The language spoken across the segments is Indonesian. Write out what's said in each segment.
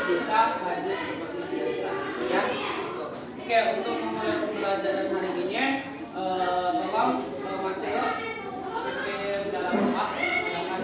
bisa hadir seperti biasa ya. Oke, untuk memulai pembelajaran hari ini tolong Mas Yo pimpin dalam doa. Silakan.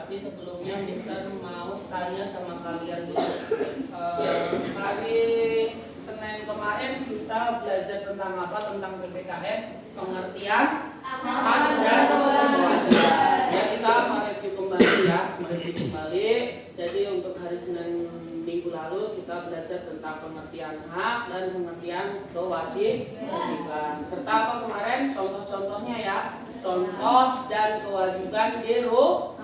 Tapi sebelumnya Mister mau tanya sama kalian dulu. Hari Senin kemarin kita belajar tentang apa? Tentang PPKN, pengertian hak dan kewajiban. Ya, kita mereview kembali ya, mereview kembali. Jadi untuk hari Senin minggu lalu kita belajar tentang pengertian hak dan pengertian kewajiban. Serta apa kemarin? Contoh-contohnya ya. Contoh dan kewajiban di rumah.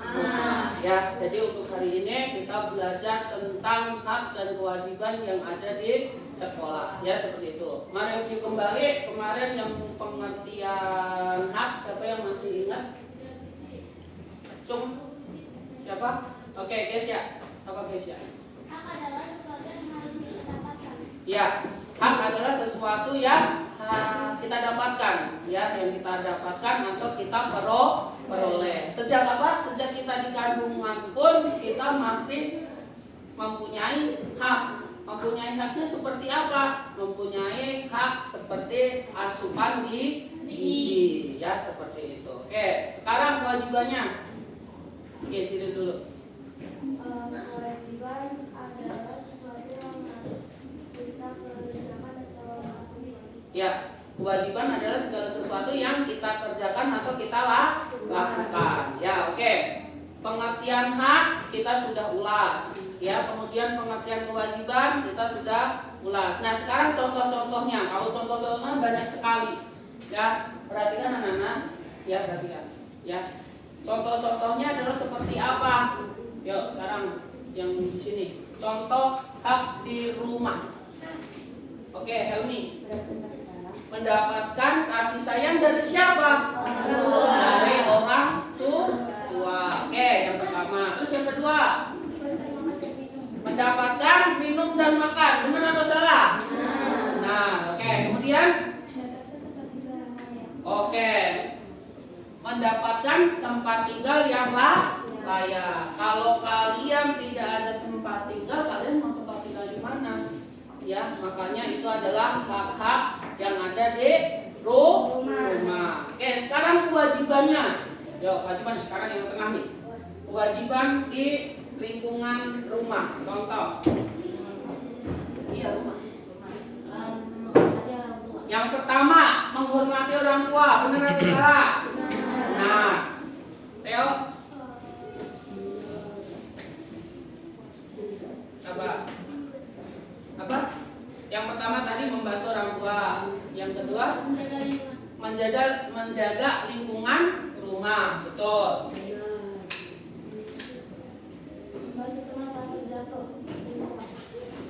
Ya, jadi untuk hari ini kita belajar tentang hak dan kewajiban yang ada di sekolah. Ya, seperti itu. Mari review kembali kemarin yang pengertian hak. Siapa yang masih ingat? Siapa? Oke, guys ya. Apa guys ya? Hak adalah sesuatu yang harus kita dapatkan. Ya, hak adalah sesuatu yang kita dapatkan, ya, yang kita dapatkan atau kita peroleh. Peroleh. Sejak apa? Sejak kita di kandungan pun kita masih mempunyai hak. Mempunyai haknya seperti apa? Mempunyai hak seperti asupan gizi, ya seperti itu. Oke, sekarang kewajibannya. Oke, sini dulu. Kewajiban adalah sesuatu yang harus kita kerjakan atau lakukan. Ya, kewajiban adalah segala sesuatu yang kita kerjakan atau kita lakukan. Ya, oke. Pengertian hak kita sudah ulas, ya. Kemudian pengertian kewajiban kita sudah ulas. Nah, sekarang contoh-contohnya. Kalau contoh-contohnya banyak sekali, ya. Perhatikan anak-anak, ya perhatikan, ya. Contoh-contohnya adalah seperti apa? Yuk, sekarang yang di sini. Contoh hak di rumah. Oke, Helmi. Mendapatkan kasih sayang dari siapa? Dari orang tua. Oke, yang pertama. Terus yang kedua, mendapatkan minum dan makan. Benar atau salah? Nah, oke. Kemudian, oke, mendapatkan tempat tinggal yang layak. Kalau kalian tidak ada tempat tinggal, kalian mau tempat tinggal di mana? Ya, makanya itu adalah hak-hak yang ada di rumah. Oke, sekarang kewajibannya. Yuk, kewajiban sekarang yang tengah nih. Kewajiban di lingkungan rumah. Contoh. Iya, rumah. Yang pertama, menghormati orang tua. Benar atau salah? Nah, Theo. Apa? Yang pertama tadi membantu orang tua. Yang kedua, menjaga lingkungan rumah. Betul.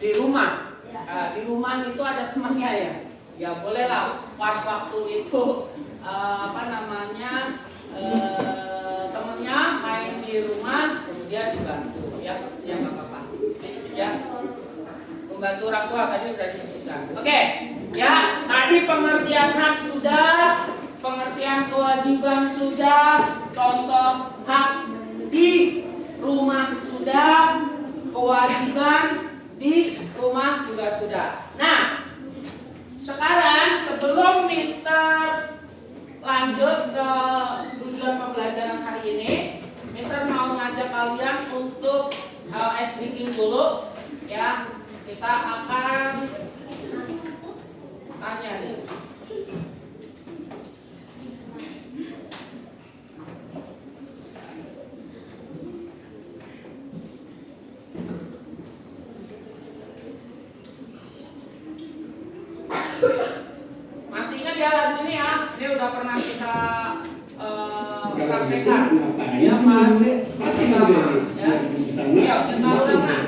Di rumah. Nah, di rumah itu ada temannya ya. Ya bolehlah pas waktu itu temennya main di rumah kemudian dibantu ya nggak apa-apa ya. Membantu orang tua tadi sudah disebutkan. Oke, ya tadi pengertian hak sudah, pengertian kewajiban sudah, contoh hak di rumah sudah, kewajiban di rumah juga sudah. Nah, sekarang sebelum Mister lanjut ke tujuan pembelajaran hari ini, Mister mau ngajak kalian untuk ice breaking dulu ya. Kita akan tanya nih. Masih ingat ya lagu ini ya? Ini udah pernah kita praktekkan. Ya Mas. Ya. Yuk kita ulang nah.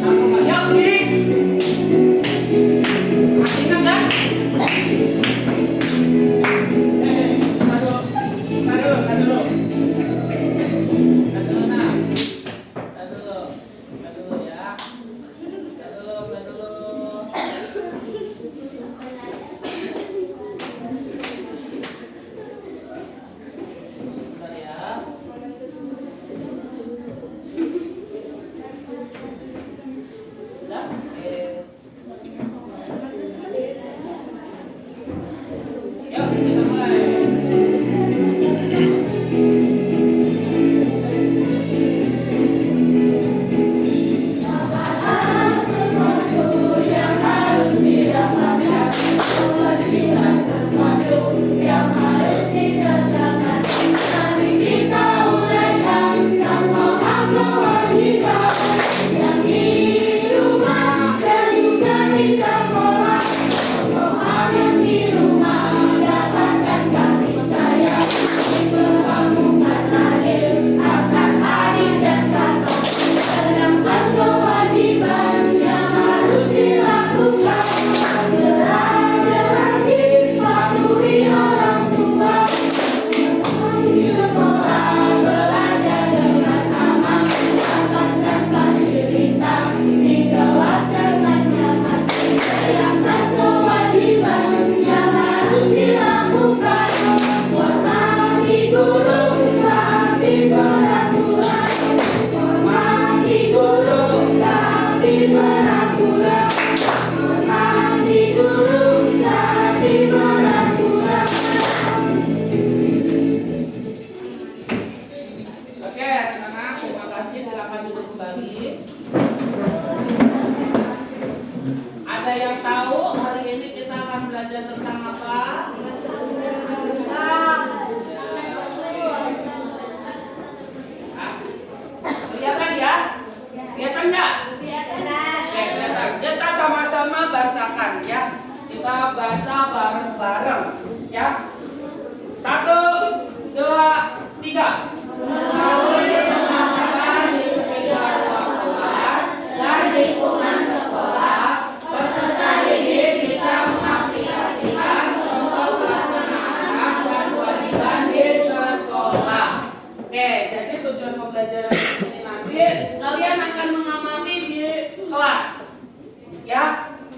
Satu kali, yuk berdiri. Masih ingat kan? Aduh, ya. Sebentar ya.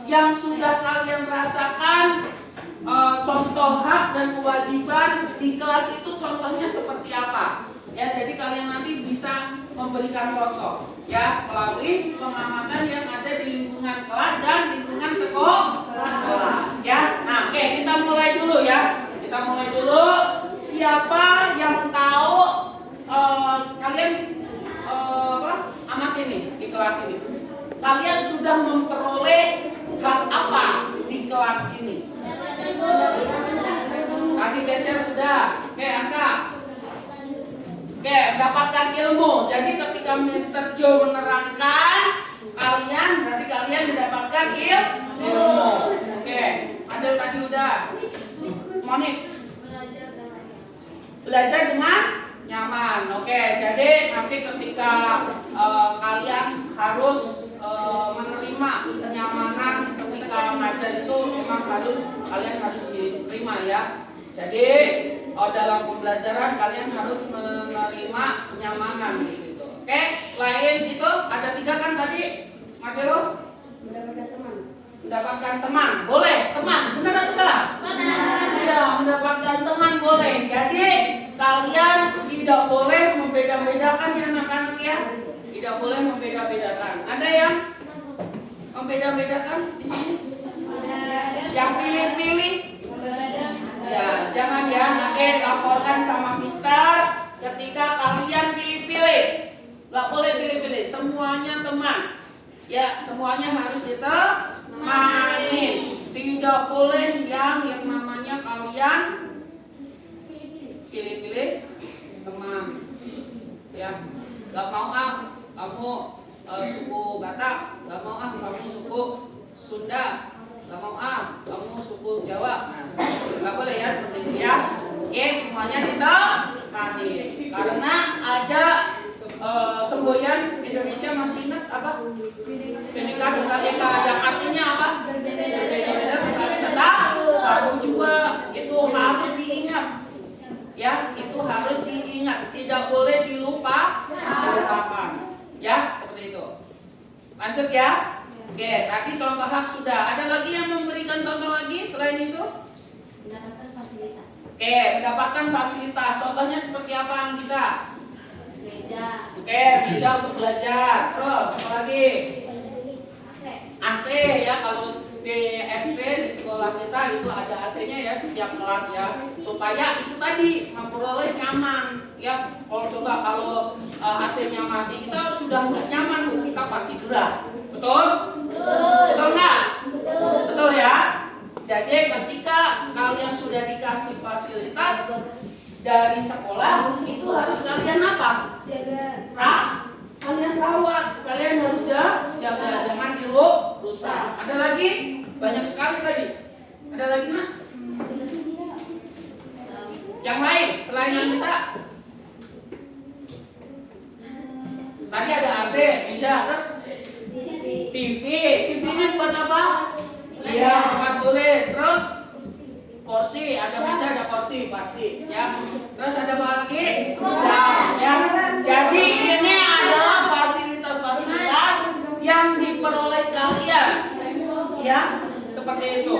yang sudah kalian rasakan contoh hak dan kewajiban di kelas itu contohnya seperti apa? Ya, jadi kalian nanti bisa memberikan contoh ya melalui pengamatan yang ada di lingkungan kelas dan lingkungan sekolah. Ya, nah oke, kita mulai dulu ya. Kita mulai dulu. Siapa yang tahu kalian amat ini di kelas ini? Kalian sudah memperoleh hak apa di kelas ini? Tadi Kesia sudah. Oke, Angka. Oke, mendapatkan ilmu. Jadi ketika Mr. Joe menerangkan kalian, berarti kalian mendapatkan ilmu. Oke, Adel tadi udah. Monik. Belajar dengan nyaman. Oke, jadi nanti ketika kalian harus menerima kenyamanan ketika mengajar itu memang kalian harus diterima ya. Jadi dalam pembelajaran kalian harus menerima kenyamanan di situ. Oke, selain itu ada 3 kan tadi, Marcelo? Mendapatkan teman. Mendapatkan teman, boleh teman, benar atau salah? Benar. Ya, mendapatkan teman boleh. Jadi kalian tidak boleh membeda-bedakan ya anak-anak ya. Tidak boleh membeda-bedakan. Ada yang membeda-bedakan di sini? Yang pilih-pilih? Ya, jangan ya, nanti laporkan sama Mister ketika kalian pilih-pilih. Gak boleh pilih-pilih, semuanya teman. Ya, semuanya harus ditemani. Tidak boleh yang namanya kalian pilih-pilih teman. Ya, gak mau kamu suku Batak, gak mau kamu suku Sunda, gak mau kamu suku Jawa. Nah, gak boleh ya seperti itu ya. Oke, semuanya ditemani. Karena ada semboyan Indonesia masih ingat apa? Bineka Tunggal Ika, yang artinya apa? Berbeda-beda tetapi tetap satu jua. Itu harus diingat. Ya, itu harus diingat. Tidak boleh dilupakan. Ya, seperti itu. Lanjut ya. Oke, tadi contoh hak sudah. Ada lagi yang memberikan contoh lagi selain itu? Mendapatkan fasilitas. Oke, mendapatkan fasilitas. Contohnya seperti apa, Anggita? Meja. Oke, meja untuk belajar. Terus apa lagi? AC ya, kalau di SD di sekolah kita itu ada AC-nya ya setiap kelas ya, supaya itu tadi memperoleh nyaman ya. Kalau AC-nya mati kita sudah nggak nyaman tuh, kita pasti gerah. Betul? Betul nggak? Betul ya. Jadi ketika kalian sudah dikasih fasilitas dari sekolah, itu harus kalian apa? Kalian rawat, kalian harus jaga, jangan dirusak. Ada lagi? Banyak sekali tadi. Ada lagi mah? Yang lain selain yang kita? Tadi ada AC, meja, terus TV. TV-nya buat apa? Iya, tempat tulis. Terus kursi, ada meja, ada kursi pasti ya. Terus ada apa lagi? Jam ya. Jadi ini adalah fasilitas-fasilitas yang diperoleh kalian ya, seperti itu.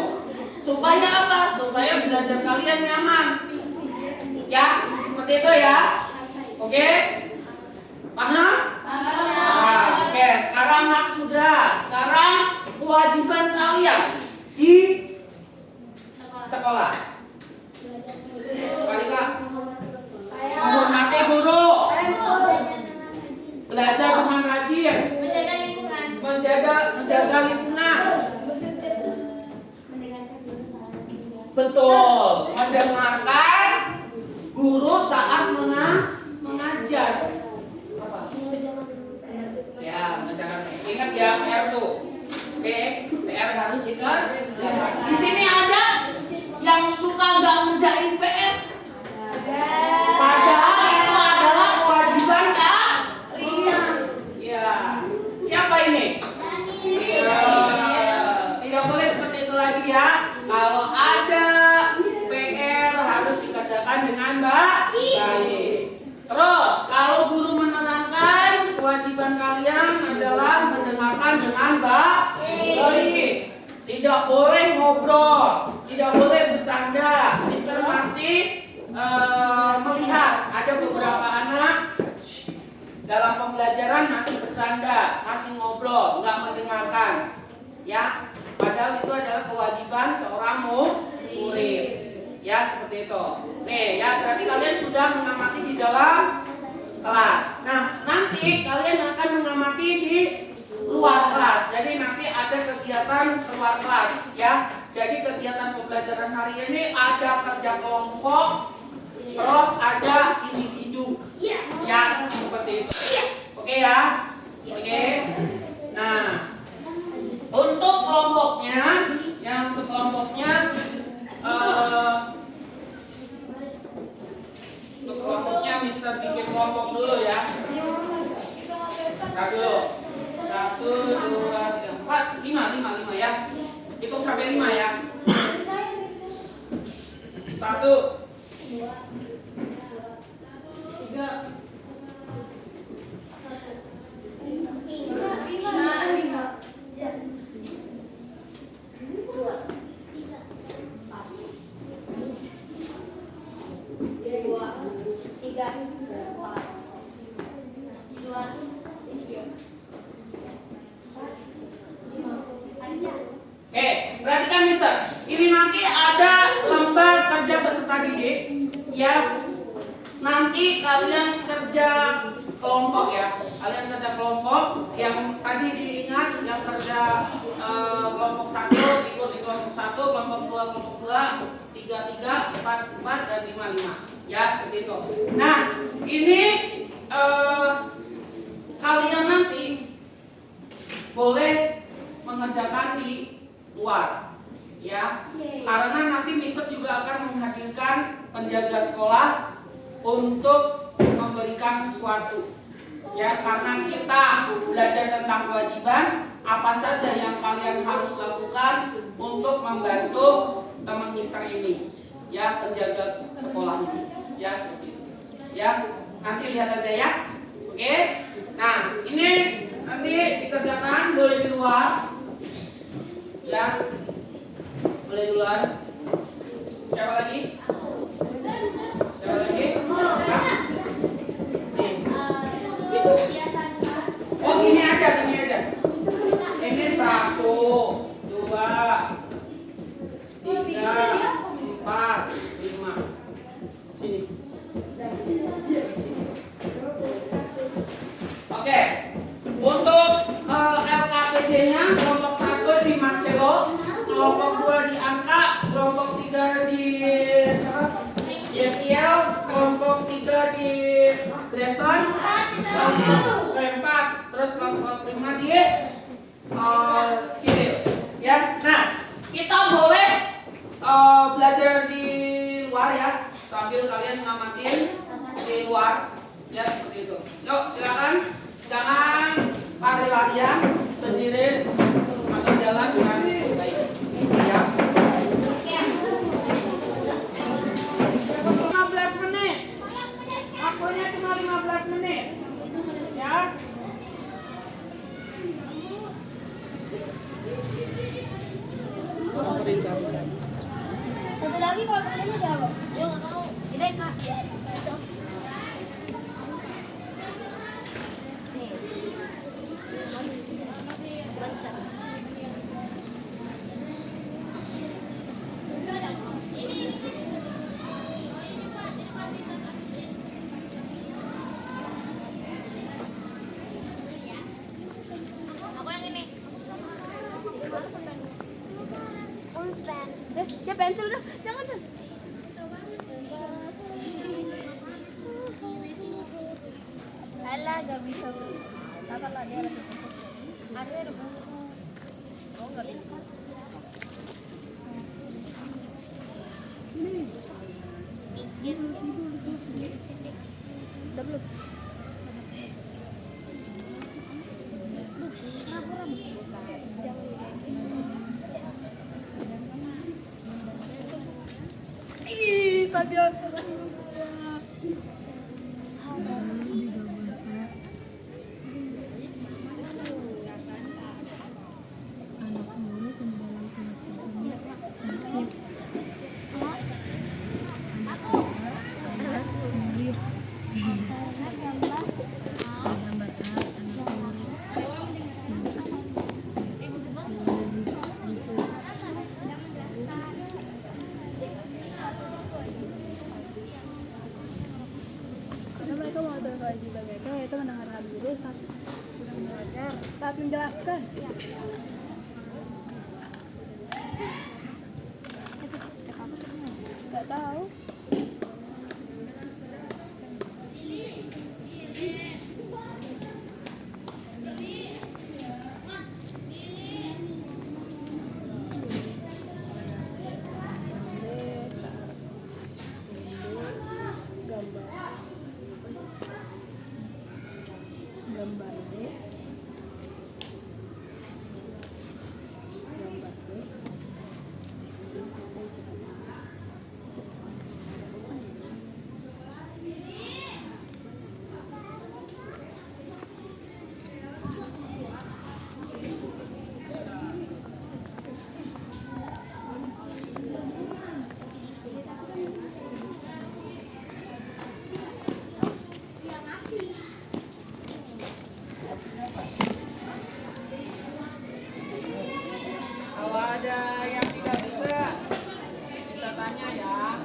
Supaya apa? Supaya belajar kalian nyaman ya, seperti itu ya. Oke, paham? Nah, oke, sekarang hak sudah. Sekarang kewajiban kalian di sekolah. Sekali Kak. Menghormati guru. Belajar dengan rajin. Menjaga lingkungan. Betul. Mendengarkan guru saat mengajar. Apa? Ya, menjaga. Ingat ya PR tuh. Oke, PR harus dikerjakan. Di sini ada yang tidak boleh ngobrol, tidak boleh bercanda. Mister masih melihat ada beberapa anak dalam pembelajaran masih bercanda, masih ngobrol, nggak mendengarkan, ya. Padahal itu adalah kewajiban seorang murid, ya seperti itu. Nih, ya berarti kalian sudah mengamati di dalam kelas. Nah, nanti kalian akan mengamati di luar kelas. Jadi nanti ada kegiatan luar kelas, ya. Jadi kegiatan pembelajaran hari ini ada kerja kelompok, terus ada individu, ya seperti itu. Oke ya, oke. Nah, untuk kelompoknya, untuk kelompoknya Mister bikin kelompok dulu ya. Nah dulu, 1, 2, 3, 4, 5 ya. Hitung sampai 5 ya. 1, 2, 3. Perhatikan Mister, ini nanti ada lembar kerja peserta didik, ya. Nanti kalian kerja kelompok ya, kalian kerja kelompok. Yang tadi diingat, yang kerja kelompok 1 ikut di kelompok 1, kelompok 2 kelompok 2, 3 3, 4 4 dan 5 5, ya seperti itu. Nah ini kalian nanti boleh mengerjakan di luar, ya, karena nanti Mister juga akan menghadirkan penjaga sekolah untuk memberikan sesuatu, ya, karena kita belajar tentang kewajiban apa saja yang kalian harus lakukan untuk membantu teman Mister ini, ya, penjaga sekolah ini, ya, seperti itu, ya, nanti lihat aja ya, oke. Nah ini nanti dikerjakan boleh di luar, ya, boleh di luar. Siapa lagi? Siapa lagi? Ya. Oh gini aja. Ini 1, 2, 3, 4, 5. Sini. Oke. Untuk LKPD-nya kelompok 1 di Marcelo, kelompok 2 di Angka, kelompok 3 di Yesiel, kelompok 3 di Grayson, kelompok 4, terus kelompok 5 di Cidil, ya. Nah, kita boleh belajar di luar ya, sambil kalian ngamatin di luar, ya seperti itu. Yuk silakan, jangan lari-larian, sendiri atau jalan dengan baik, ya. 15 menit, waktunya cuma 15 menit, ya. Satu lagi kalau kalian siapa? Dia nggak tahu. Ini kak. Aku yang ini. Pulpen. Dia pensil dah. Jangan. Alah, gak bisa. Apa lah dia lagi? Ada. Oh, nggak bisa. Miskin. Udah belum? Ih, tadi aku. Anak murid yang dalam kelas Karena mereka mau berkewajiban mereka yaitu mendengarkan guru saat sudah mengajar, saat menjelaskan. Gak tahu. Gambar D. Gambar D. Kalau ada yang tidak bisa tanya ya.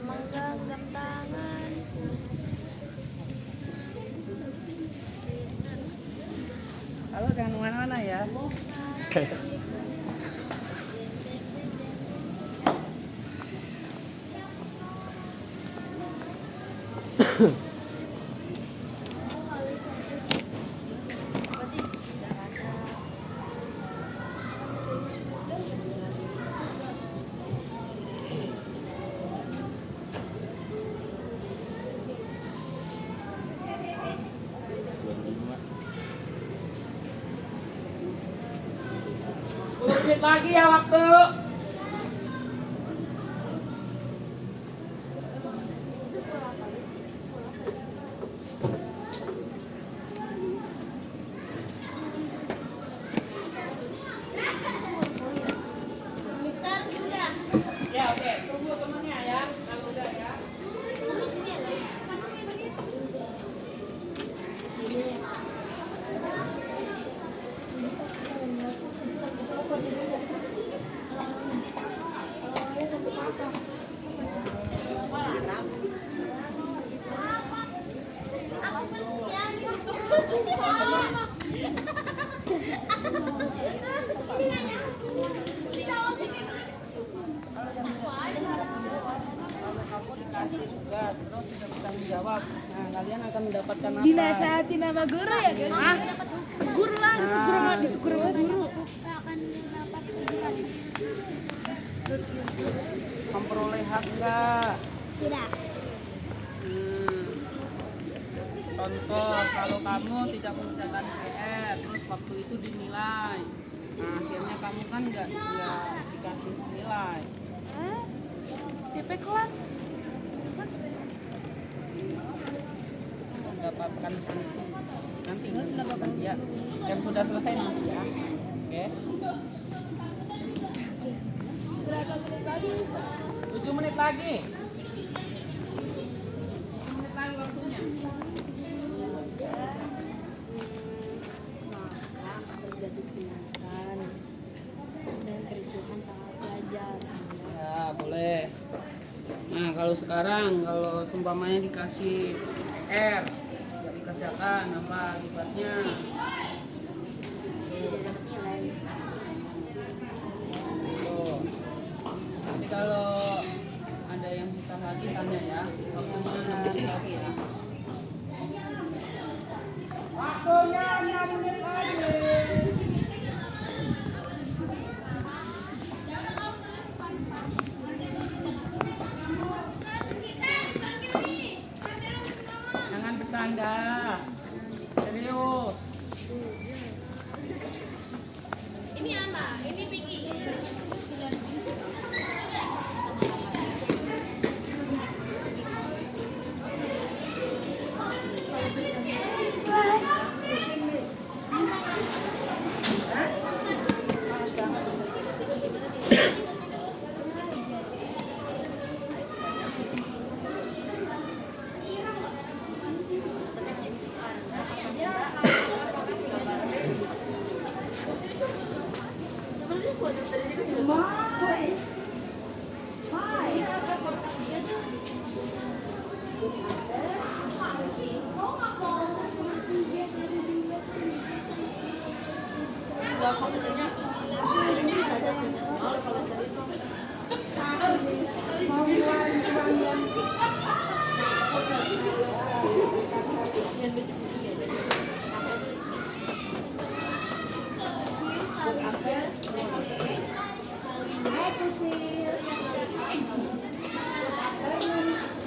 Menggenggam tangan. Halo, jangan kemana-mana ya. Menit lagi ya waktu. Mister sudah. Ya oke, tunggu temannya ya. Kalau udah ya. Kamu dikasih tugas terus tidak bisa menjawab. Nah, kalian akan mendapatkan apa? Dinasihati nama guru ya guys? Hah? Guru lah, guru. akan dapat tujuan. Memperoleh hak enggak? Tidak. Contoh, kalau kamu tidak mengerjakan PR, terus waktu itu dinilai. Nah, akhirnya kamu kan nggak dikasih nilai. DP kelas. Mendapatkan sanksi. Nanti mendapatkan dia. Yang sudah selesai nanti ya. Oke. Berapa menit 7 menit lagi. 7 menit lagi waktunya. Maka terjadi kenaikan dan kericuhan saat belajar. Ya, boleh. Nah, kalau sekarang kalau seumpamanya dikasih R, nggak dikerjakan, apa akibatnya? Tuh. Tapi kalau ada yang susah lagi tanya ya, waktunya 6 menit lagi ya. Waktunya 6 menit lagi. Jangan bercanda. Serius. Ini apa? Ini Piki.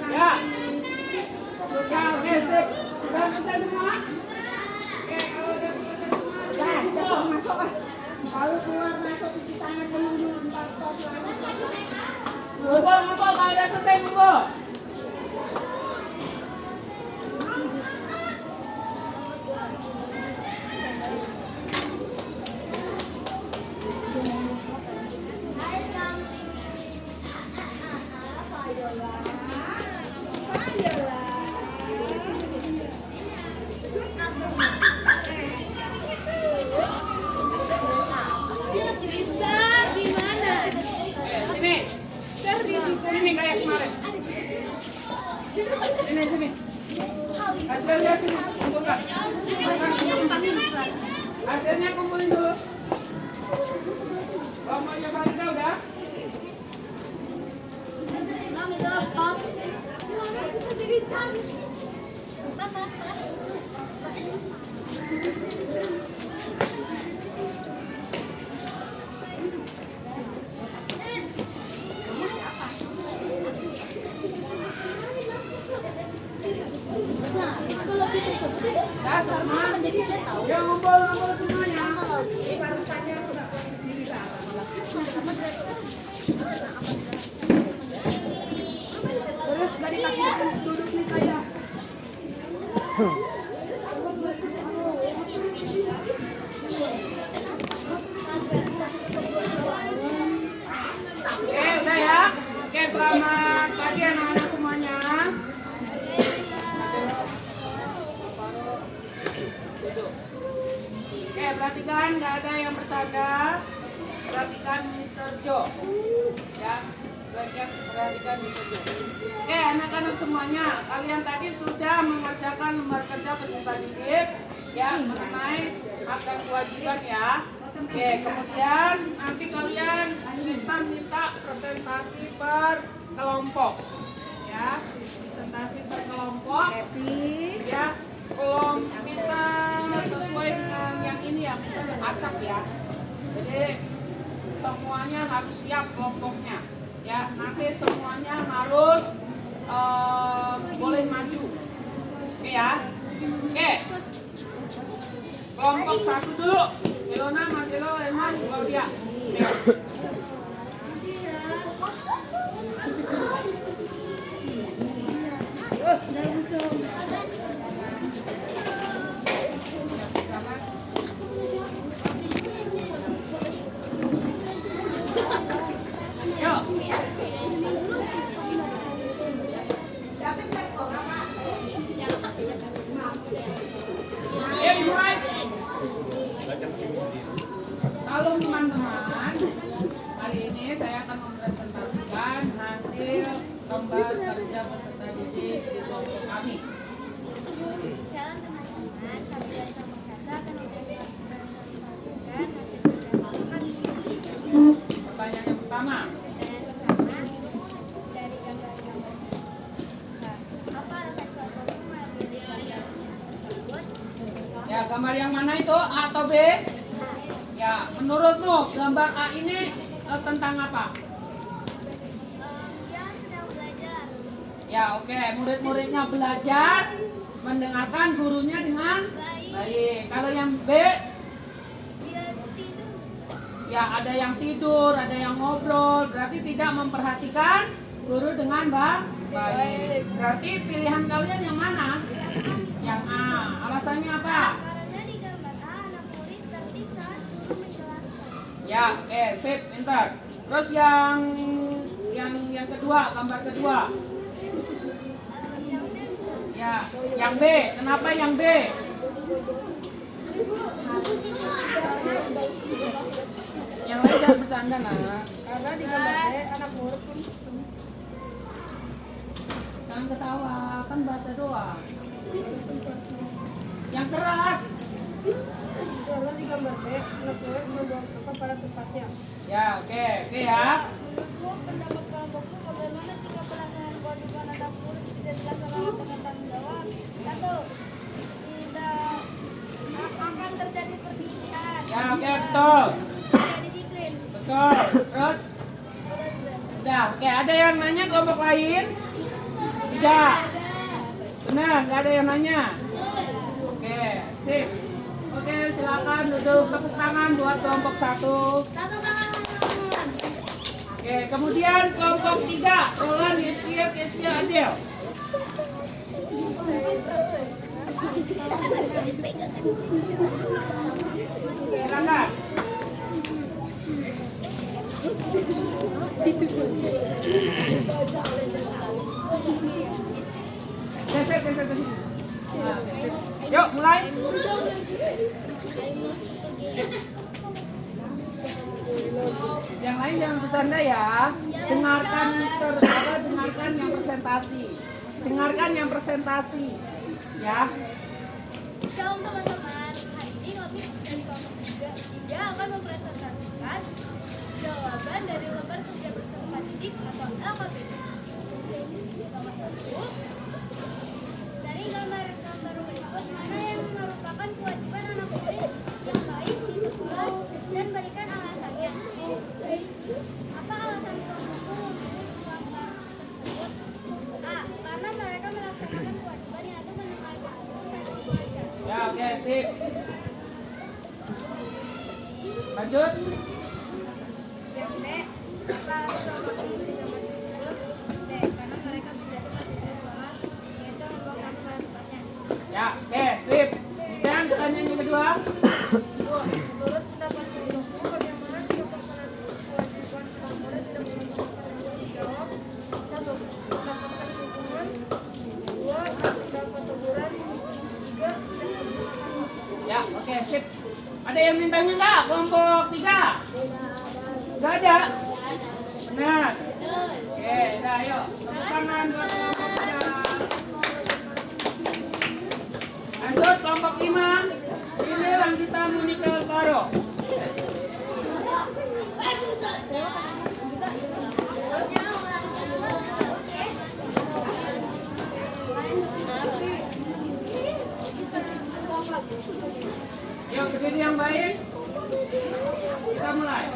Ya. Ya, oke, sip. Sudah selesai semua? Oke, kalau udah selesai semua, Masuk ah. Kalau keluar masuk cuci tangan dulu 4 tos lagi. ngumpul, kalau udah selesai ngumpul. Sini. Sini kayak kemarin. Sini. Hasilnya sini, kumpulkan. Hasilnya kumpulin dulu. Kelompoknya Farida udah? Ya ngumpul semuanya. Terus dari kasih duduk nih saya. Oke, udah ya. Oke, selamat pagi anak-anak semuanya. Oke, perhatikan, nggak ada yang bercanda. Perhatikan Mr. Joe. Ya, perhatikan Mr. Joe. Oke, anak-anak semuanya, kalian tadi sudah mengerjakan lembar kerja peserta didik ya mengenai hak dan kewajiban ya. Oke, kemudian nanti kalian minta presentasi per kelompok ya, presentasi per kelompok ya. Kalau Mister sesuai dengan yang ini ya, Mister acak ya. Jadi semuanya harus siap kelompoknya ya. Nanti semuanya harus boleh maju. Oke ya. Oke. Kelompok 1 dulu. Ilona, Mas Ilo, Elman, Claudia. Oke. Yuk. gambar kerja peserta didik di kelompok kami. Shalom teman-teman, kami dari kelompok 1 akan mempresentasikan hasil kerja kami. Pertanyaan yang pertama. Dari gambar yang apa alasan kelompokmu memilih gambar tersebut? Ya, gambar yang mana itu? A atau B? Ya, menurutmu gambar A ini tentang apa? Dia sedang belajar. Ya, oke. Murid-muridnya belajar mendengarkan gurunya dengan baik. Kalau yang B, Dia tidur. ya ada yang tidur, ada yang ngobrol. Berarti tidak memperhatikan guru dengan baik. Berarti pilihan kalian yang mana? Yang A. Alasannya apa? Karena di gambar A anak murid tertib saat guru menjelaskan. Ya, oke, sip, pintar. Terus yang kedua, gambar kedua. Ya, yang B. Kenapa yang B? Yang lain jangan bercanda, nak. Karena di gambar B anak murid pun Jangan ketawa, kan baca doang. Yang keras. karena di gambar B anak murid membuang sampah pada tempatnya. Ya, oke ya. Menurutku, pendapat kelompokku bagaimana jika pelaksanaan kewajiban anak murid tidak dilaksanakan dengan tanggung jawab? 1. Tidak akan terjadi pertikaian. Ya, oke, betul. Tidak disiplin. Betul. Terus udah, oke, ada yang nanya kelompok lain? Tidak. Benar, nggak ada yang nanya. Oke, sip. Oke, silakan duduk, tepuk tangan buat kelompok 1. Oke, kemudian kelompok 3, Roland, Yeskia, Kesia, Adel. Silakan. Geser. Nah, geser. Yuk, mulai. Yang lain jangan bercanda ya. Dengarkan dengarkan yang presentasi. Dengarkan yang presentasi. Ya. Shalom teman-teman, hari ini kami dari kelompok 3 akan mempresentasikan jawaban dari lembar kerja peserta didik atau LKPD. Nomor 1. Dari gambar-gambar berikut, mana yang merupakan kewajiban anak murid yang baik di sekolah dan berikan alasannya. Apa alasan kelompokmu memilih gambar tersebut? A. Karena mereka melaksanakan kewajiban yaitu mendengarkan guru dan belajar. Ya, oke, sip. Lanjut. Yang B, apa alasan kelompokmu di gambar tersebut? B. Karena mereka tidak cepat di sekolah yaitu membawa kamu pada tempatnya. Ya, oke, sip. Dan pertanyaan yang kedua. Menurut pendapat kelompokmu bagaimana jika pelaksanaan kewajiban anak murid tidak menggunakan tanggung jawab? 1. Mendapatkan hukuman. 2. Dapat teguran. 3. Tidak menggunakan. Ya, oke, sip. Ada yang mintanya nggak? Kelompok 3? Nggak ada? Benar. Oke, udah, ayo. Tepuk tangan buat kelompok 3. Lanjut, kelompok 5. Ini Langkita Monika Karo. Yuk, berdiri yang baik. Kita mulai.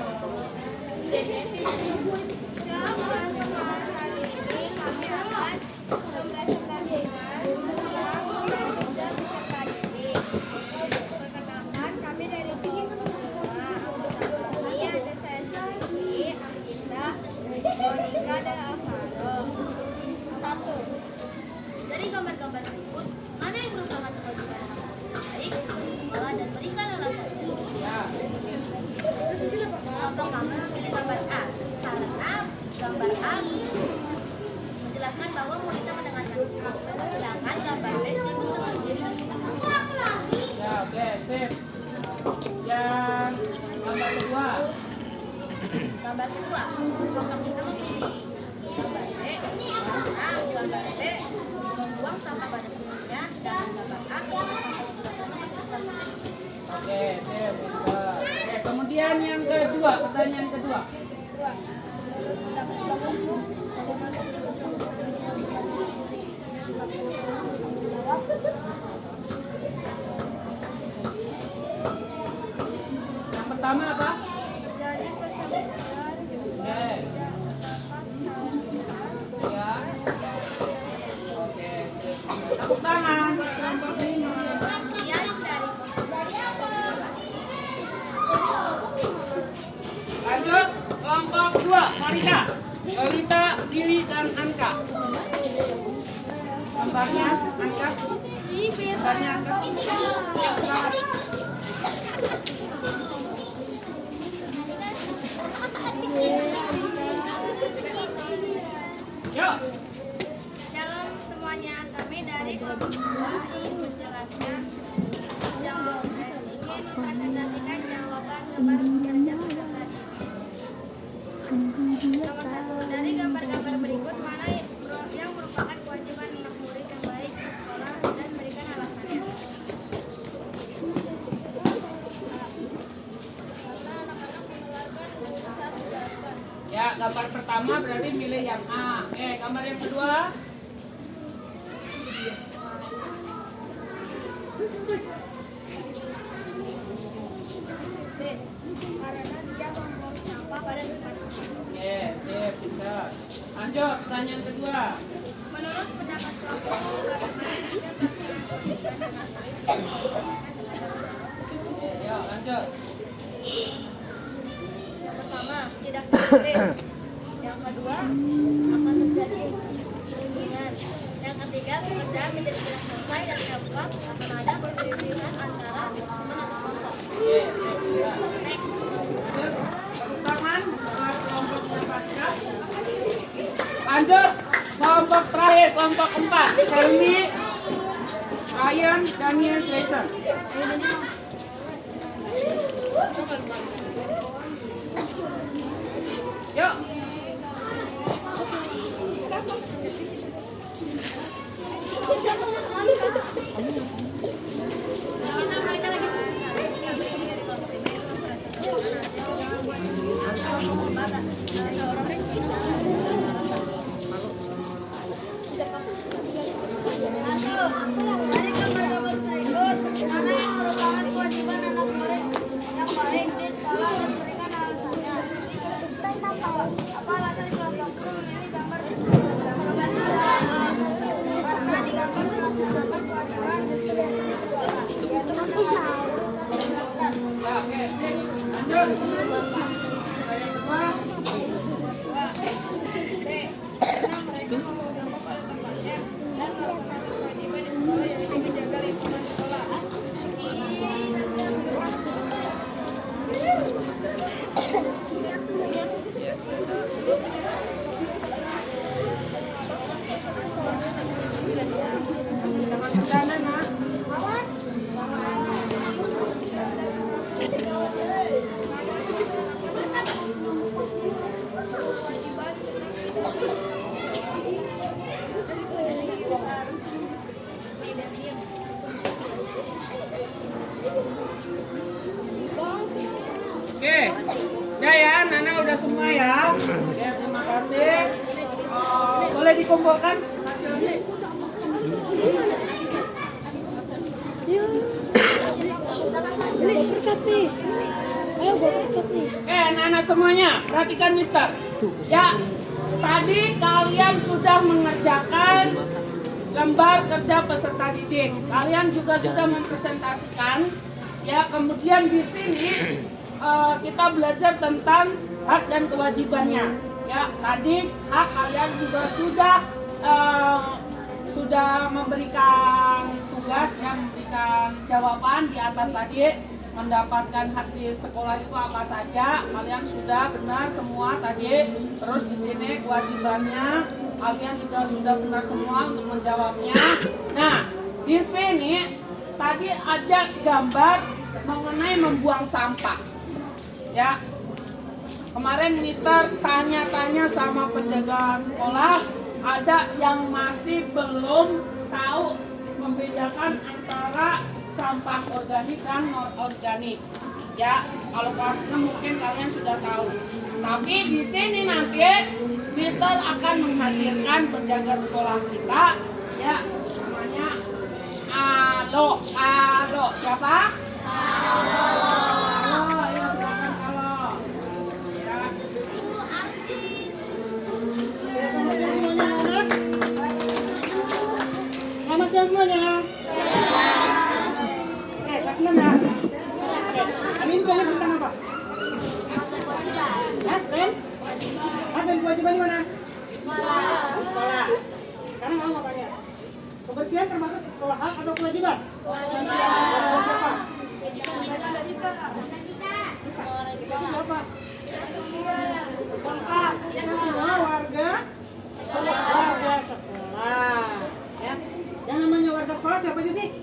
Perkenalkan, kami dari tim ini ada saya Siti, Agita, Monika, dan Alvaro. 1. Dari gambar-gambar berikut, mana yang merupakan kewajiban anak murid baik di sekolah dan berikan alasannya. Ya. Kelompok kami memilih gambar A karena gambar A menjelaskan bahwa wanita mendengarkan, sedangkan gambar B sibuk dengan diri. Ya, oke, sip. Yang gambar kedua. Gambar kedua, kelompok kita memilih gambar B pertanyaan kedua. Yang pertama apa? Dari persamaan Oke. Ya. Oke, sip. Tepuk tangan buat kelompok 5. kasihan dari apa? Lanjut kelompok 2, Marika, Dili, dan Anka. Gambarnya Anka. Gambarnya Anka. Yuk, semangat. Yuk. Shalom semuanya, kami dari kelompok 2 ingin menjelaskan dan ingin mempresentasikan jawaban lembar kerja pada tadi. Nomor 1, dari gambar-gambar berikut mana yang merupakan kewajiban anak murid yang baik di sekolah dan berikan alasannya. Karena anak-anak mengeluarkan usaha usaha. Ya, gambar pertama berarti milih yang A. Oke, gambar yang kedua. Karena dia membuang sampah pada tempatnya. Oke, sip, pintar. Lanjut, pertanyaan kedua. Menurut pendapat kelompokku, bagaimana dia berkelanjutan dengan Oke, yuk lanjut. yang pertama, tidak disiplin. Yang kedua, akan terjadi perundingan. Yang ketiga, pekerjaan menjadi tidak selesai. Dan yang keempat, akan ada perselisihan antara teman atau kelompok. Oke, sip, pintar. Next. Sip, tepuk tangan buat kelompok berpasca. Lanjut, kelompok terakhir, kelompok 4. Helmi, Ryan, Daniel, Jason. Yuk. Kita mereka lagi dari gambar-gambar berikut, mana yang merupakan kewajiban anak murid yang baik di sekolah dan berikan alasannya. Apa alasan kelompokku memilih gambar tersebut? Karena di gambar terdapat kewajiban di sekolah, yaitu menjelaskan. Ya, oke, sip. Lanjut. Yang kedua. Karena mereka membawa sampah pada tempatnya dan melaksanakan kewajiban di sekolah yaitu menjaga lingkungan sekolah. Sana, nak. Oke, udah ya, Nana udah semua ya. Oke, terima kasih. Boleh dikumpulkan hasilnya? Anak-anak semuanya, perhatikan Mister. Ya, tadi kalian sudah mengerjakan lembar kerja peserta didik. Kalian juga sudah mempresentasikan. Ya, kemudian di sini kita belajar tentang hak dan kewajibannya. Ya, tadi hak kalian juga sudah memberikan tugas, ya, memberikan jawaban di atas tadi, mendapatkan hak di sekolah itu apa saja. Kalian sudah benar semua tadi. Terus di sini kewajibannya kalian juga sudah benar semua untuk menjawabnya. Nah, di sini tadi ada gambar mengenai membuang sampah. Ya. Kemarin Mister tanya-tanya sama penjaga sekolah, ada yang masih belum tahu membedakan antara sampah organik dan non organik. Ya, kalau kelas 6 mungkin kalian sudah tahu. Tapi di sini nanti Mister akan menghadirkan penjaga sekolah kita, ya, namanya Alo. Siapa? Alo, ya silakan Alo. Ya. Selamat siang semuanya. Oke, kelas 6 ya. Oke, hari ini kalian tentang apa? Ya, kalian? Apa yang kewajiban di mana? Sekolah. Sekarang mau mau tanya. Kebersihan termasuk hak atau kewajiban? Kewajiban siapa? Kita siapa? Kita semua warga sekolah. Ya. Yang namanya warga sekolah siapa aja sih?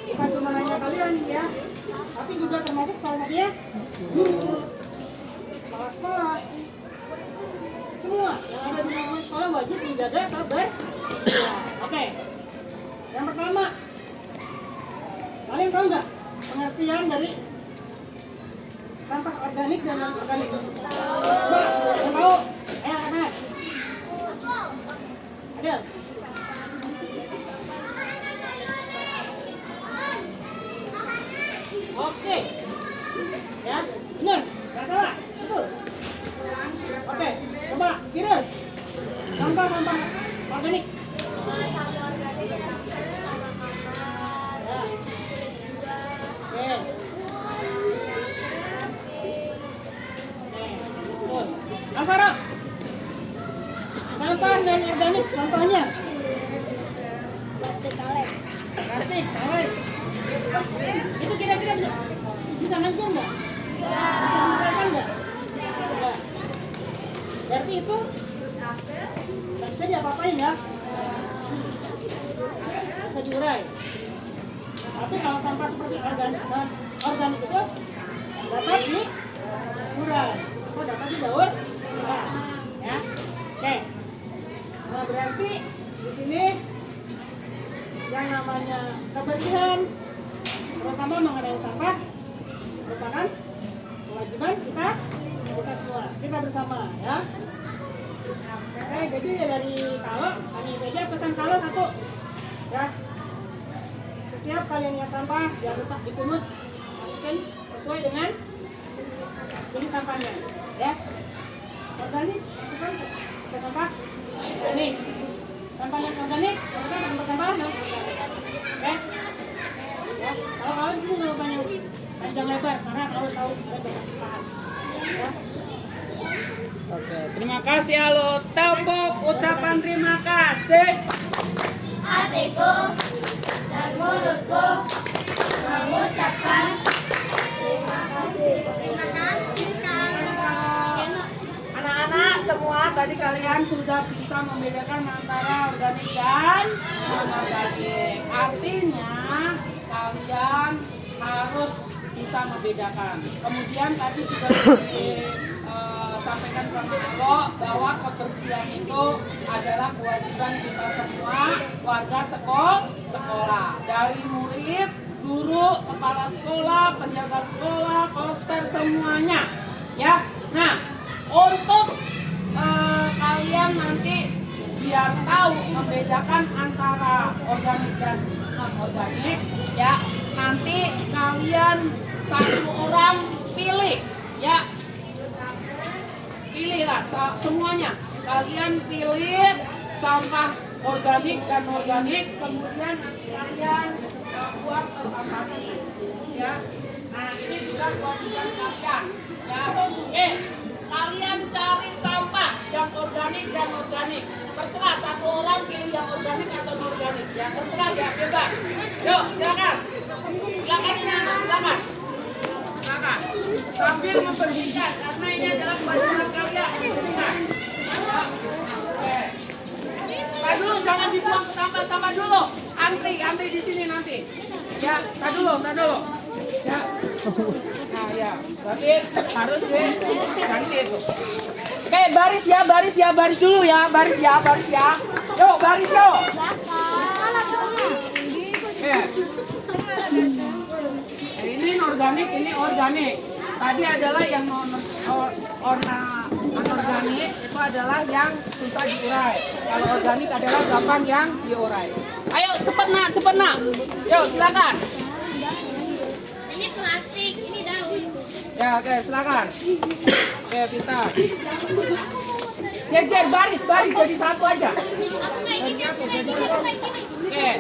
Bukan cuma hanya kalian ya, tapi juga termasuk salah satunya guru, kepala sekolah. Semua yang ada di lingkungan sekolah wajib menjaga kabar. Oke. Yang pertama, kalian tahu nggak pengertian dari sampah organik dan non organik? Yang tahu? Ayo katakan. Adel. Oke. Ya, benar. Nggak salah. Betul. Oke, coba kira. Sampah organik. Ya. Oke. Betul. Alvaro. Sampah non organik contohnya. Plastik kaleng. Itu kira-kira bisa hancur nggak? Bisa menguraikan nggak? Nggak. Berarti itu nggak bisa diapa-apain ya? Bisa diurai. Tapi kalau sampah seperti organik itu dapat diurai. Atau dapat didaur ulang. Ya. Oke. Nah berarti di sini yang namanya kebersihan, terutama mengenai sampah, merupakan kewajiban kita semua, kita bersama ya. Oke, jadi ya dari Kalo, kami saja pesan Kalo satu ya. Setiap kalian yang sampah jangan lupa dipungut, masukin sesuai dengan jenis sampahnya ya. Organik masukkan ke sampah organik. Sampah non organik masukkan ke sampah non organik. Oke. Ya, kalau di sini nggak lupa yang panjang lebar karena kalau tahu ada paham. Ya. Oke, terima kasih Alo. Tepuk ucapan terima kasih. Hatiku dan mulutku mengucapkan terima kasih. Terima kasih Anak-anak semua tadi kalian sudah bisa membedakan antara organik dan non-organik. Artinya kalian harus bisa membedakan. Kemudian tadi juga sampaikan sama Alo bahwa kebersihan itu adalah kewajiban kita semua warga sekolah, dari murid, guru, kepala sekolah, penjaga sekolah, poster semuanya ya. Nah, untuk kalian nanti biar tahu membedakan antara organik dan non organik ya, nanti kalian satu orang pilih ya. Pilihlah semuanya. Kalian pilih sampah organik dan organik, kemudian nanti kalian buat ke sampah ini. Ya. Nah, ini juga kewajiban kalian. Ya. Kalian cari sampah yang organik dan organik. Terserah satu orang pilih yang organik atau non organik. Ya, terserah ya, bebas. Yuk, silakan. Silakan ini anak, silakan. Silakan. Sambil membersihkan karena ini adalah kewajiban kalian. Oke. Pak dulu jangan dibuang ke sampah dulu. Antri di sini nanti. Ya, tak dulu. Ya. Nah, ya. Berarti harus ganti itu. Oke, baris dulu ya. Baris ya. Yuk, baris yuk. Oke. Ini organik, ini organik. Tadi adalah yang anorganik itu adalah yang susah diurai. Kalau organik adalah gampang yang diurai. Ayo cepet nak. Yuk silakan. Ini plastik, ini daun. Ya oke silakan. Oke Vita. Jejer baris jadi satu aja. Aku kayak gini, aku kayak gini. Oke.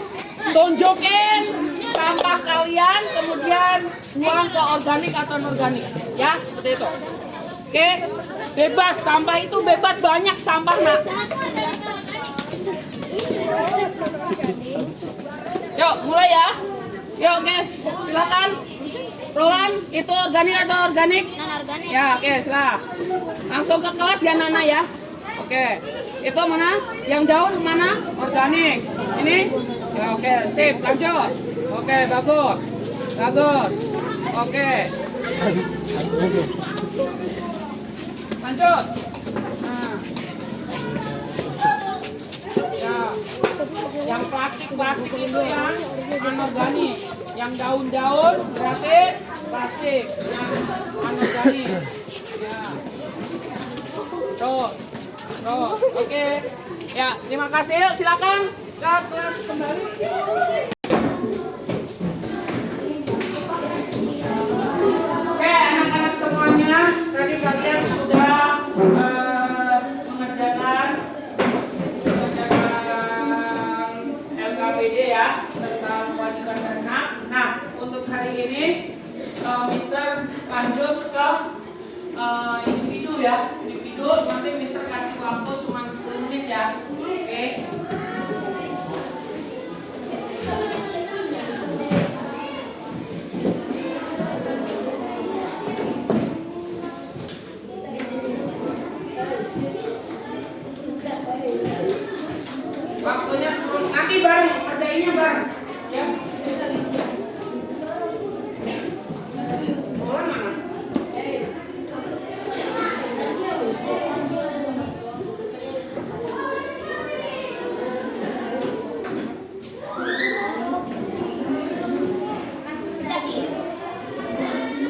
Tunjukin sampah kalian kemudian buang ke organik atau anorganik. Ya seperti itu. Oke. Bebas sampah itu bebas banyak sampah nak. Yuk mulai ya. Yuk oke silakan. Roland itu organik atau organik? Non-organik. Ya oke silakan. Langsung ke kelas ya Nana ya. Oke. Itu mana? Yang daun mana? Organik. Ini? Ya oke sip lanjut. Oke bagus. Oke. Lanjut. Nah. Ya. Yang plastik itu yang anorganik. Yang daun-daun berarti plastik. Yang anorganik. Ya. Terus. Oke. Ya, terima kasih. Yuk silakan ke kelas kembali. Oke, anak-anak semuanya, tadi kalian sudah mengerjakan LKPD ya tentang kewajiban berenang. Nah, untuk hari ini Mister lanjut ke individu ya. Individu nanti Mister kasih waktu cuma 10 menit ya. Oke. Waktunya 10 nanti bareng kerjainnya bareng ya. Orang mana?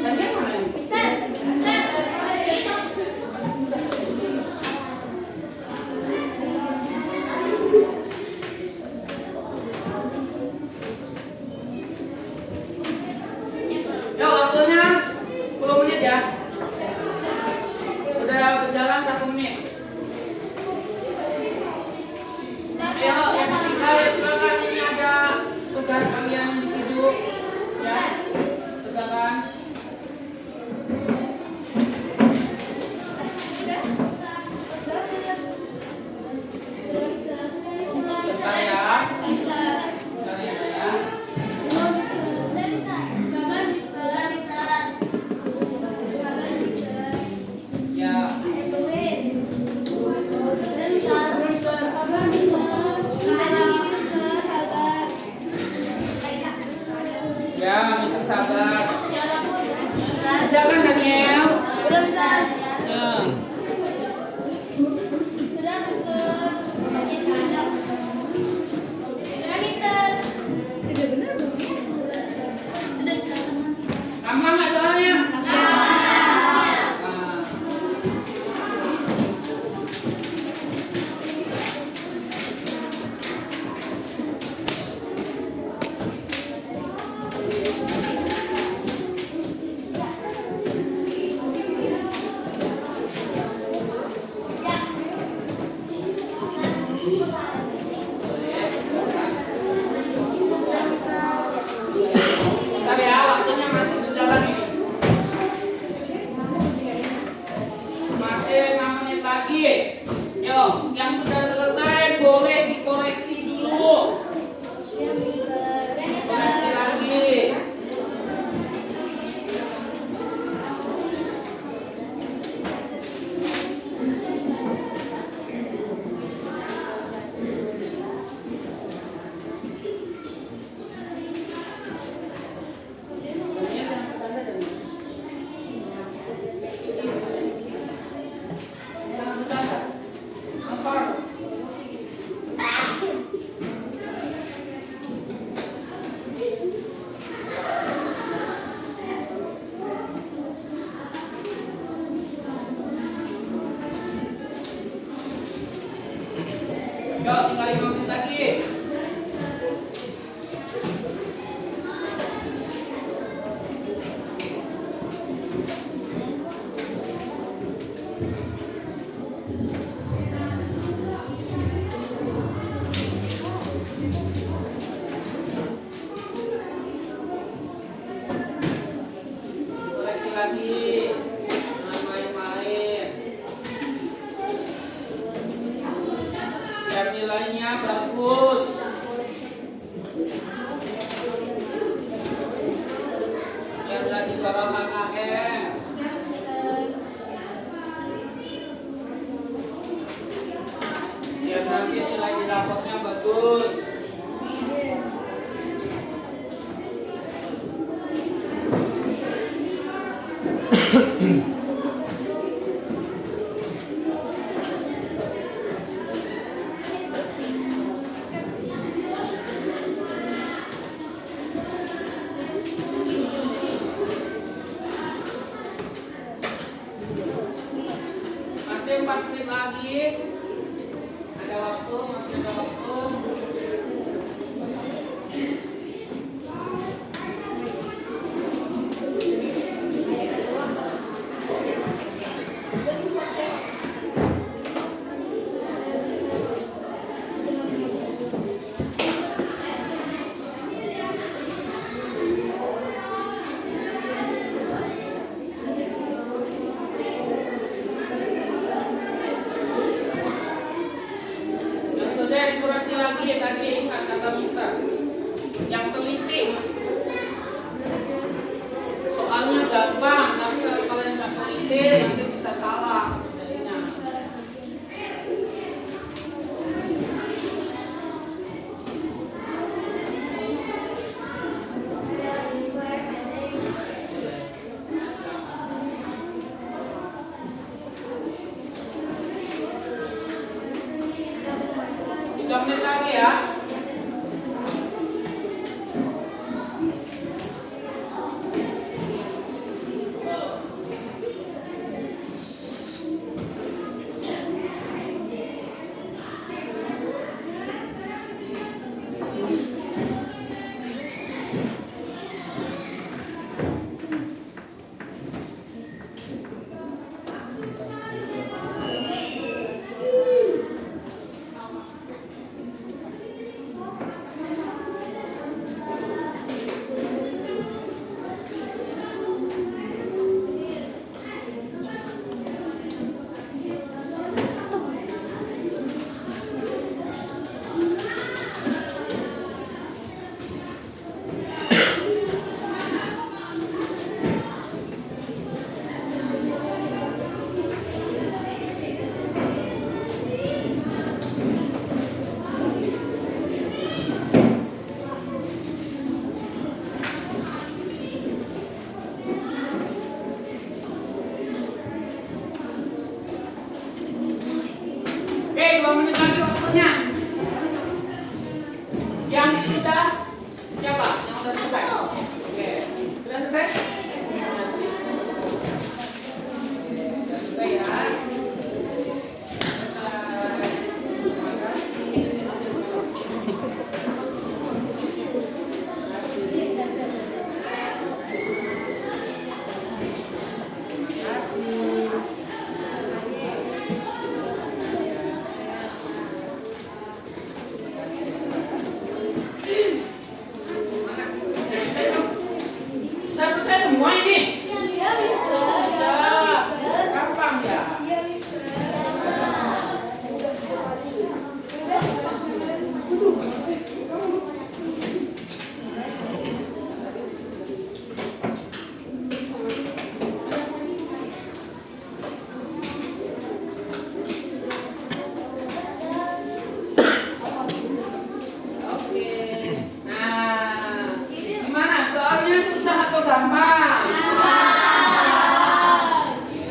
Daniel mana ini? Ya waktunya 10 menit ya. Udah berjalan 1 menit. Ayo yang ketiga ya silakan, ini ada tugas kalian individu ya. Kerjakan. Bentar ya. Bentar ya. Ya. Ya, Mister sabar. Kerjakan Daniel. Udah bisa. Ya. Sudah, Mister. Sudah, Mister. Sudah bisa. Gampang nggak soalnya? Nah. Yuk, tinggal 5 menit lagi. Koreksi lagi. Jangan main-main. Biar nilainya bagus. Biar nggak di bawah KKM. Biar nanti nilai di rapotnya bagus. Masih 4 menit lagi. Ada waktu, masih ada waktu. Yang sudah dikoreksi lagi tadi, ingat kata Mister. Yang teliti. Soalnya gampang, tapi kalau kalian nggak teliti nanti bisa salah jadinya. Tiga menit lagi ya. Oke, 2 menit lagi waktunya. Yang sudah siapa? Yang sudah selesai? Oke, sudah selesai? Sudah selesai ya. Selesai. Terima kasih. Terima kasih. Sudah selesai semua ini? Iya, Mister. Sudah. Gampang ya? Iya, Mister. Oke. Nah, gimana? Soalnya susah atau gampang? Oke.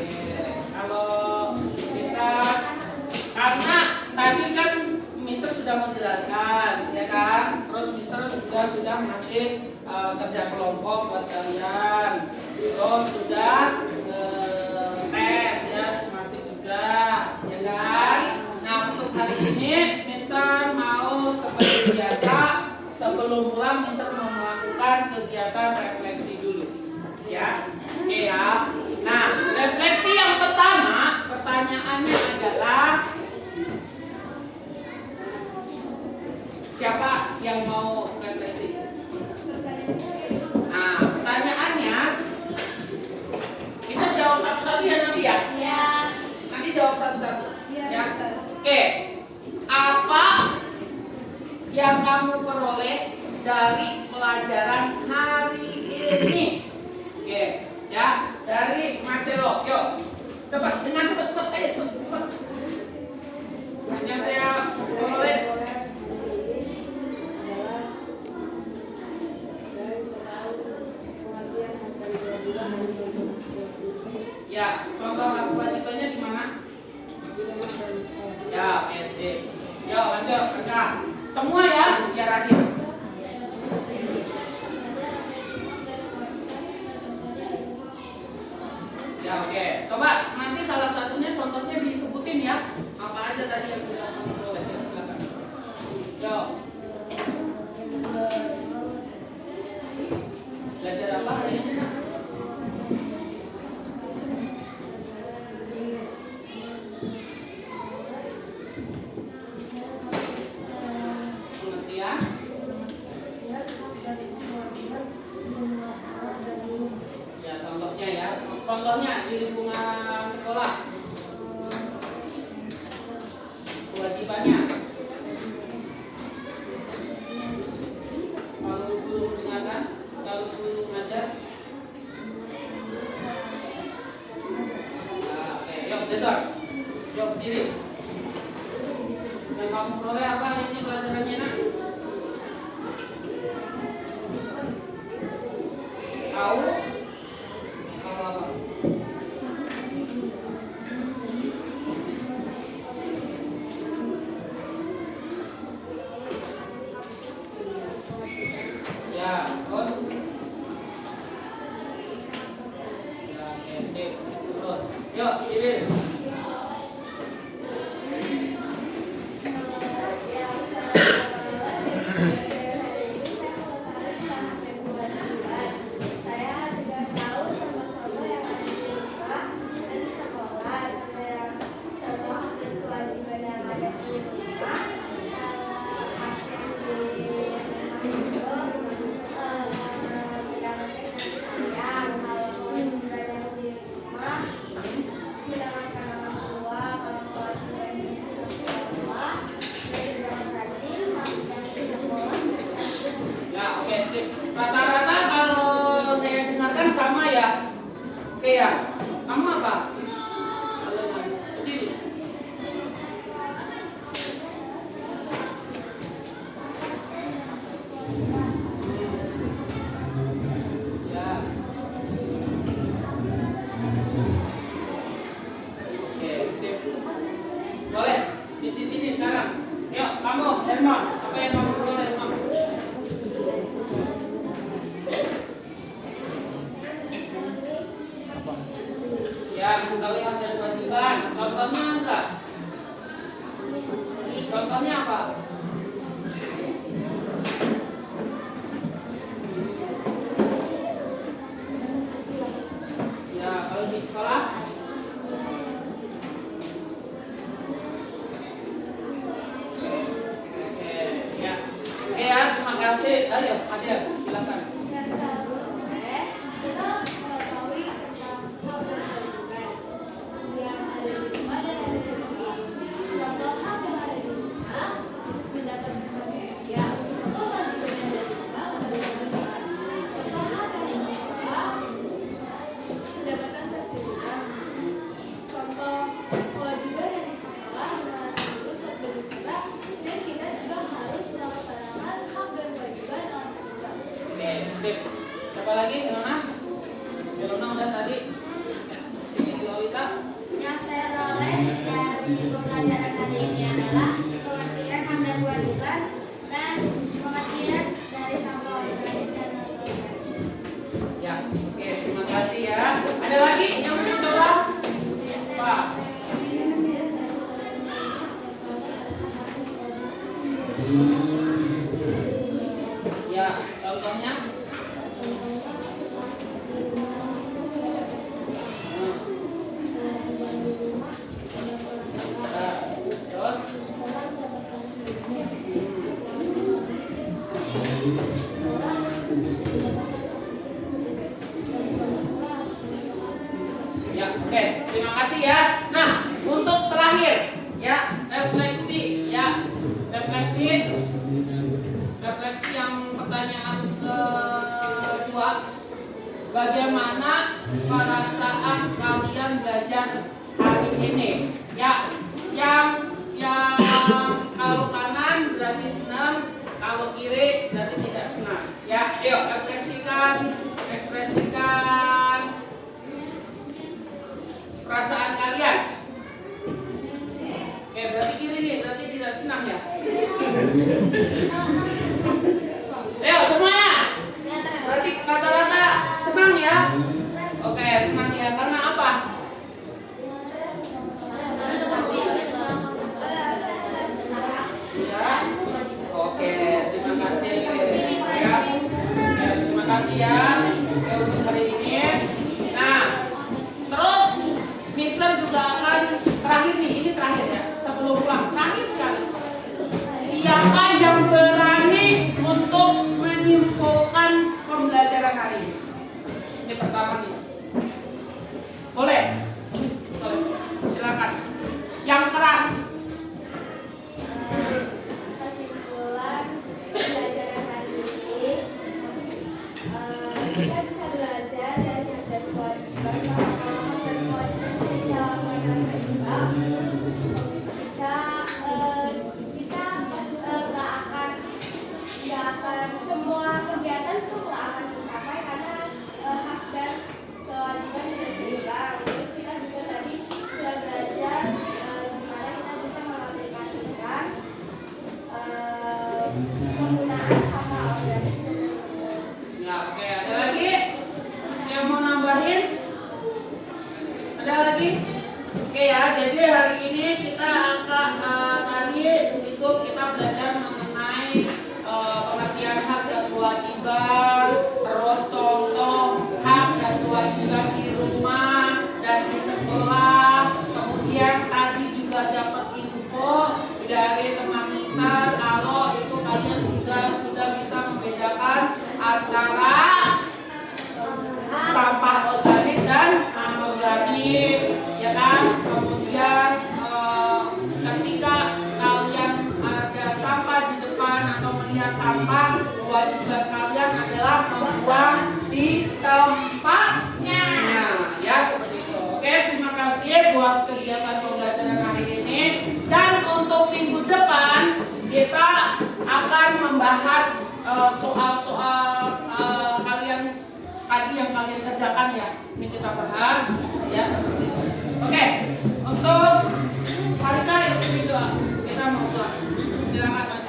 Kalau Mister, karena tadi kan Mister sudah menjelaskan, ya kan? Terus Mister juga sudah ngasih kerja kelompok buat kalian. Terus sudah tes ya, sumatif juga, ya kan? Nah, untuk hari ini Mister sebelum pulang Mister mau melakukan kegiatan refleksi dulu. Ya. Oke ya. Nah, refleksi yang pertama, pertanyaannya adalah siapa yang mau refleksi? Nah, pertanyaannya bisa jawab satu-satu ya nanti ya? Ya. Nanti jawab satu-satu. Iya, Ya. Mister. Oke. Apa yang kamu peroleh dari pelajaran hari ini? Oke, ya, dari Marcelo. Yuk. Cepat, dengan cepat aja, cepat. Yang saya peroleh. Ya, contoh kewajibannya di mana? Ya, oke, sip. Yuk, lanjut, Kakak. Semua ya, biar adil. Ya, oke. Coba nanti salah satunya contohnya disebutin ya. Apa aja tadi yang sudah kamu peroleh? Ya, silakan. Yuk. Belajar apa hari ini, Nak? Pengertian. Ya, contohnya ya. Contohnya di lingkungan sekolah. Kewajibannya. Kalau guru mendengarkan, kalau guru mengajar. Nah, oke, yuk besok. Yuk berdiri. Yang kamu peroleh apa ini pelajarannya, Nak? Tahu? Tahu apa? Ya, terus? Ya, oke, sip. Turun. Yuk, berdiri. Ya, oke, sip. Rata-rata kalau saya dengarkan sama ya. Oke ya. Kamu apa? Berdiri. Ya. Oke, sip. Boleh. Sisi sini sekarang. Yuk, kamu, Herman. Apa yang kamu peroleh, Herman? Ya, kita lihat dari kewajiban. Contohnya enggak? Contohnya apa? Ya, kalau di sekolah. Oke, ya. Oke ya, terima kasih. Ayo, Adil, silakan. Dan selanjutnya kita mengetahui tentang hak dan kewajiban yang ada di rumah dan ada di sekolah. Contoh hak yang ada di rumah mendapatkan kasih sayang. Contoh kewajiban yang ada di sekolah mendapatkan contoh hak yang ada di sekolah mendapatkan kasih sayang. Contoh kewajiban yang di sekolah mengenai guru saat berbicara, dan kita juga harus melaksanakan hak dan kewajiban dengan segera. Oke, sip. Siapa lagi? Ilona? Ilona udah tadi. Sini Lolita. Yang saya peroleh dari pembelajaran hari ini adalah pengertian hak dan kewajiban dan pengertian dari sampah organik dan non-organik. Ya, oke, terima kasih ya. Ada lagi yang mau coba? Pak. Ya, oke. Terima kasih ya. Nah, untuk terakhir ya, refleksi ya. Refleksi yang pertanyaan kedua. Bagaimana perasaan kalian belajar hari ini? Ya, yang kalau kanan berarti senang, kalau kiri berarti tidak senang. Ya, ayo ekspresikan perasaan kalian. Oke, berarti kiri nih, berarti tidak senang ya. Ayo semuanya. Berarti rata-rata senang ya. Oke, senang ya. Karena apa? Ya. Oke, terima kasih ya. Terima kasih ya untuk hari ini. Nah, terus Mister juga akan terakhir nih, ini terakhir ya. Sebelum pulang, terakhir sekali. Siapa yang berani untuk menyimpulkan pembelajaran hari ini? Ini pertama nih. Boleh? Silakan. Yang keras. Kesimpulan pembelajaran hari ini, kita bisa belajar dari ada kewajiban pengalaman dan kewajiban dalam mengenal kita akan semua kegiatan itu nggak akan tercapai karena hak dan kewajiban tidak seimbang. Terus kita juga tadi sudah belajar gimana kita bisa mengaplikasikan penggunaan sampah organik. Ya, oke. Ada lagi yang mau nambahin? Ada lagi? Oke ya. Jadi hari ini kita akan tadi itu kita belajar mengenai pengertian hak dan kewajiban, terus contoh hak dan kewajiban di rumah dan di sekolah. Kemudian tadi juga dapat info dari teman Mister kalau itu kalian juga sudah bisa membedakan antara sampah organik dan anorganik, ya kan? Kemudian ketika kalian ada sampah di depan atau melihat sampah, kewajiban kalian adalah membuang di tempatnya. Ya, seperti itu. Oke, terima kasih buat kegiatan pembelajaran hari ini. Dan untuk minggu depan kita akan membahas soal-soal kalian tadi yang kalian kerjakan ya. Ini kita bahas ya seperti itu. Oke, untuk hari ini kita mau pulang. Silakan.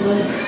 Boleh.